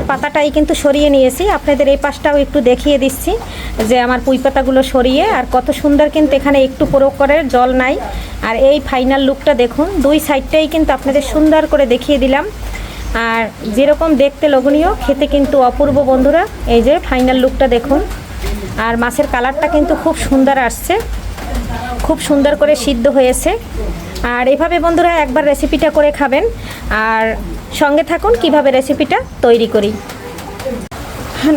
পাতাটাই কিন্তু সরিয়ে নিয়েছি। আপনাদের এই পাশটাও একটু দেখিয়ে দিচ্ছি যে আমার পুঁই পাতাগুলো সরিয়ে, আর কত সুন্দর কিন্তু এখানে একটু করে জল নাই। আর এই ফাইনাল লুকটা দেখুন, দুই সাইডটাই কিন্তু আপনাদের সুন্দর করে দেখিয়ে দিলাম। আর যেরকম দেখতে লোভনীয়, খেতে কিন্তু অপূর্ব বন্ধুরা। এই যে ফাইনাল লুকটা দেখুন, আর মাছের কালারটা কিন্তু খুব সুন্দর আসছে, খুব সুন্দর করে সিদ্ধ হয়েছে। আর এভাবে বন্ধুরা একবার রেসিপিটা করে খাবেন, আর সঙ্গে থাকুন কিভাবে রেসিপিটা তৈরি করি।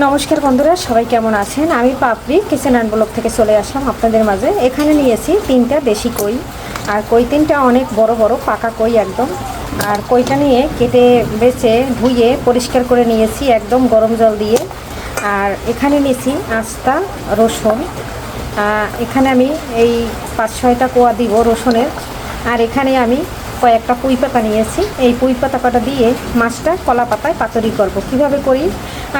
নমস্কার বন্ধুরা, সবাই কেমন আছেন? আমি পাপড়ি কিচেন অ্যান্ড ব্লগ থেকে চলে আসলাম আপনাদের মাঝে। এখানে নিয়েছি 3টা দেশি কই, আর কই 3টা অনেক বড় বড় পাকা কই একদম। আর কইটা নিয়ে কেটে বেছে ধুয়ে পরিষ্কার করে নিয়েছি একদম গরম জল দিয়ে। আর এখানে নিয়েছি আস্তা রসুন, এখানে আমি এই 5-6টা কোয়া দিব রসুনের। আর এখানে আমি কয়েকটা পুঁই পাতা নিয়েছি। এই পুঁই পাতা কটা দিয়ে মাছটা কলা পাতায় পাতুরি করব। কিভাবে করি,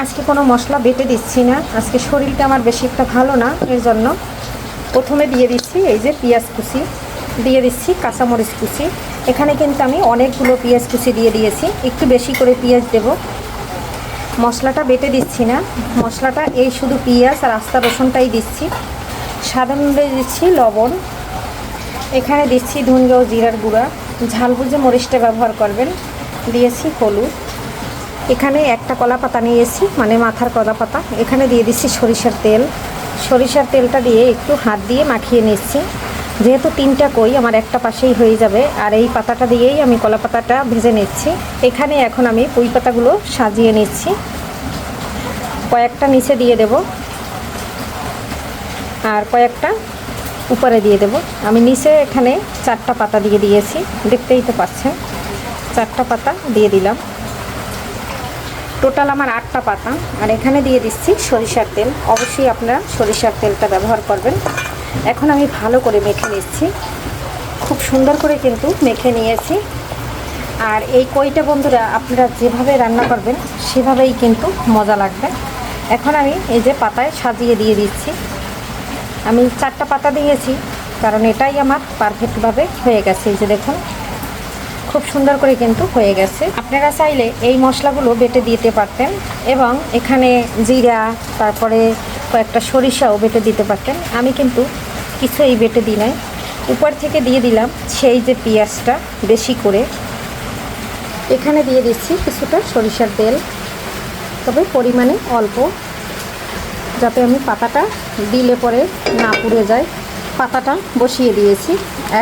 আজকে কোনো মশলা বেটে দিচ্ছি না, আজকে শরীরটা আমার বেশি একটা ভালো না, এর জন্য প্রথমে দিয়ে দিচ্ছি এই যে পেঁয়াজ কুচি, দিয়ে দিচ্ছি কাঁচামরিচ কুচি। এখানে কিন্তু আমি অনেকগুলো পেঁয়াজ কুচি দিয়ে দিয়েছি, একটু বেশি করে পেঁয়াজ দেব। মশলাটা বেটে দিচ্ছি না, মশলাটা এই শুধু পেঁয়াজ আর আস্তা রসুনটাই দিচ্ছি। স্বাদ অনুযায়ী দিচ্ছি লবণ, এখানে দিচ্ছি ধনিয়া ও জিরার গুঁড়া, ঝাল বুঝে মরিচটা ব্যবহার করবেন। দিয়েছি হলুদ, এখানে একটা কলা পাতা নিয়েছি, মানে মাথার কলা পাতা। এখানে দিয়ে দিচ্ছি সরিষার তেল। সরিষার তেলটা দিয়ে একটু হাত দিয়ে মাখিয়ে নিচ্ছি, যেহেতু 3টা কই আমার একটা পাশেই হয়ে যাবে। আর এই পাতাটা দিয়েই আমি কলা পাতাটা ভেজে নিচ্ছি। এখানে এখন আমি পুঁই পাতাগুলো সাজিয়ে নিচ্ছি, কয়েকটা নিচে দিয়ে দেব আর কয়েকটা উপরে দিয়ে দেব। আমি নিচে এখানে 4টা পাতা দিয়ে দিয়েছি, দেখতেই তো পাচ্ছেন, 4টা পাতা দিয়ে দিলাম। টোটাল আমার 8টা পাতা। আর এখানে দিয়ে দিচ্ছি সরিষার তেল, অবশ্যই আপনারা সরিষার তেলটা ব্যবহার করবেন। এখন আমি ভালো করে মেখে নিচ্ছি, খুব সুন্দর করে কিন্তু মেখে নিয়েছি। আর এই কইটা বন্ধুরা আপনারা যেভাবে রান্না করবেন সেভাবেই কিন্তু মজা লাগবে। এখন আমি এই যে পাতায় সাজিয়ে দিয়ে দিচ্ছি। আমি 4টা পাতা দিয়েছি কারণ এটাই আমার পারফেক্টভাবে হয়ে গেছে। এই যে দেখুন, খুব সুন্দর করে কিন্তু হয়ে গেছে। আপনারা চাইলে এই মশলাগুলো বেটে দিতে পারতেন, এবং এখানে জিরা, তারপরে কয়েকটা সরিষাও বেটে দিতে পারতেন। আমি কিন্তু কিছুই বেটে দিই নাই, উপর থেকে দিয়ে দিলাম সেই যে পেঁয়াজটা বেশি করে। এখানে দিয়ে দিচ্ছি কিছুটা সরিষার তেল, তবে পরিমাণে অল্প, যাতে আমি পাতাটা দিলে পরে না পুড়ে যায়। পাতাটা বসিয়ে দিয়েছি,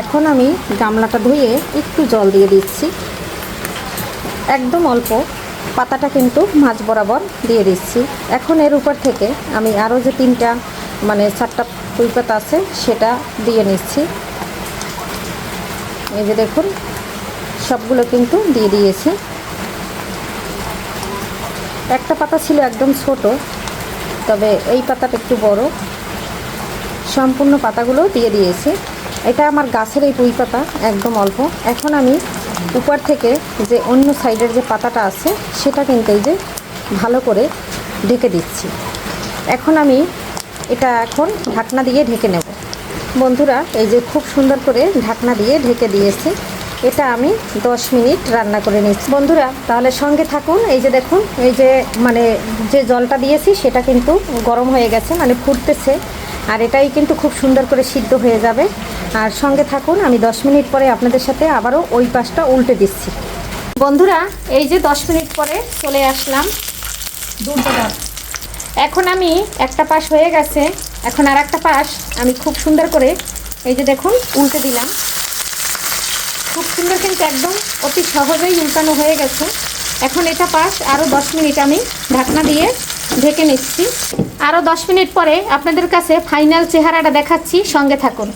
এখন আমি গামলাটা ধুয়ে একটু জল দিয়ে দিচ্ছি, একদম অল্প। পাতাটা কিন্তু মাছ বরাবর দিয়ে দিচ্ছি। এখন এর উপর থেকে আমি আরও যে 3টা মানে 4টা পুঁই পাতা আছে সেটা দিয়ে নিচ্ছি। এই যে দেখুন, সবগুলো কিন্তু দিয়ে দিয়েছি। একটা পাতা ছিল একদম ছোট, তবে এই পাতাটা একটু বড়। সম্পূর্ণ পাতাগুলো দিয়ে দিয়েছি। এটা আমার গাছের এই পুঁই পাতা, একদম অল্প। এখন আমি উপর থেকে যে অন্য সাইডের যে পাতাটা আছে সেটা কিন্তু এই যে ভালো করে ঢেকে দিচ্ছি। এখন আমি এটা এখন ঢাকনা দিয়ে ঢেকে নেব। বন্ধুরা এই যে খুব সুন্দর করে ঢাকনা দিয়ে ঢেকে দিয়েছি। এটা আমি 10 মিনিট রান্না করে নিচ্ছি। বন্ধুরা তাহলে সঙ্গে থাকুন। এই যে দেখুন, এই যে মানে যে জলটা দিয়েছি সেটা কিন্তু গরম হয়ে গেছে, মানে ফুটতেছে। আর এটাই কিন্তু খুব সুন্দর করে সিদ্ধ হয়ে যাবে। আর সঙ্গে থাকুন, আমি 10 মিনিট পরে আপনাদের সাথে আবারও ওই পাশটা উল্টে দিচ্ছি। বন্ধুরা এই যে 10 মিনিট পরে চলে আসলাম। এখন আমি একটা পাশ হয়ে গেছে, এখন আর একটা পাশ আমি খুব সুন্দর করে এই যে দেখুন উল্টে দিলাম। খুব সুন্দর কিন্তু একদম অতি সহজেই উল্টানো হয়ে গেছে। এখন এটা পাশ আরও 10 মিনিট আমি ঢাকনা দিয়ে ঢেকে নিচ্ছি। আরও 10 মিনিট পরে আপনাদের কাছে ফাইনাল চেহারাটা দেখাচ্ছি, সঙ্গে থাকুন।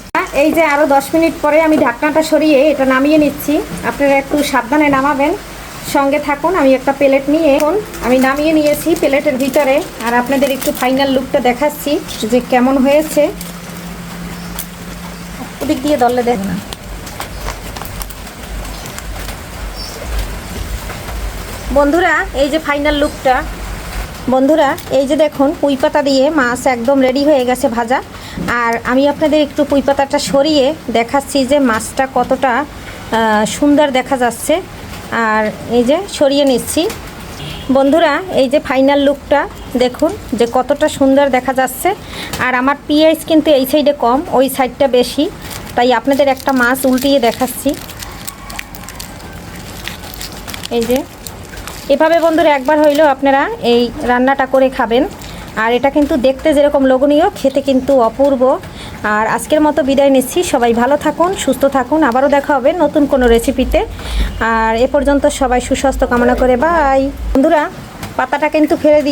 এই যে আরও 10 মিনিট পরে আমি ঢাকনাটা সরিয়ে এটা নামিয়ে নিচ্ছি। আপনারা একটু সাবধানে নামাবেন, সঙ্গে থাকুন। আমি একটা প্লেট নিয়ে আমি নামিয়ে নিয়েছি প্লেটের ভিতরে, আর আপনাদের একটু ফাইনাল লুকটা দেখাচ্ছি যে কেমন হয়েছে। ওদিক দিয়ে দলে দেখ না। বন্ধুরা এই যে ফাইনাল লুকটা, বন্ধুরা এই যে দেখুন পুঁই পাতা দিয়ে মাছ একদম রেডি হয়ে গেছে ভাজা। আর আমি আপনাদের একটু পুঁই পাতাটা সরিয়ে দেখাচ্ছি যে মাছটা কতটা সুন্দর দেখা যাচ্ছে। আর এই যে সরিয়ে নিচ্ছি। বন্ধুরা এই যে ফাইনাল লুকটা দেখুন যে কতটা সুন্দর দেখা যাচ্ছে। আর আমার পিএইচ কিন্তু এই সাইডে কম, ওই সাইডটা বেশি, তাই আপনাদের একটা মাছ উল্টিয়ে দেখাচ্ছি। এই যে এভাবে বন্ধুরা একবার হইলেও আপনারা এই রান্নাটা করে খাবেন। আর এটা কিন্তু দেখতে যেরকম লোভনীয়, খেতে কিন্তু অপূর্ব। আর আজকের মতো বিদায় নিচ্ছি, সবাই ভালো থাকুন, সুস্থ থাকুন, আবারও দেখা হবে নতুন কোনো রেসিপিতে। আর এ পর্যন্ত সবাই সুস্বাস্থ্য কামনা করে বাই। বন্ধুরা পাতাটা কিন্তু ফেলে দিয়ে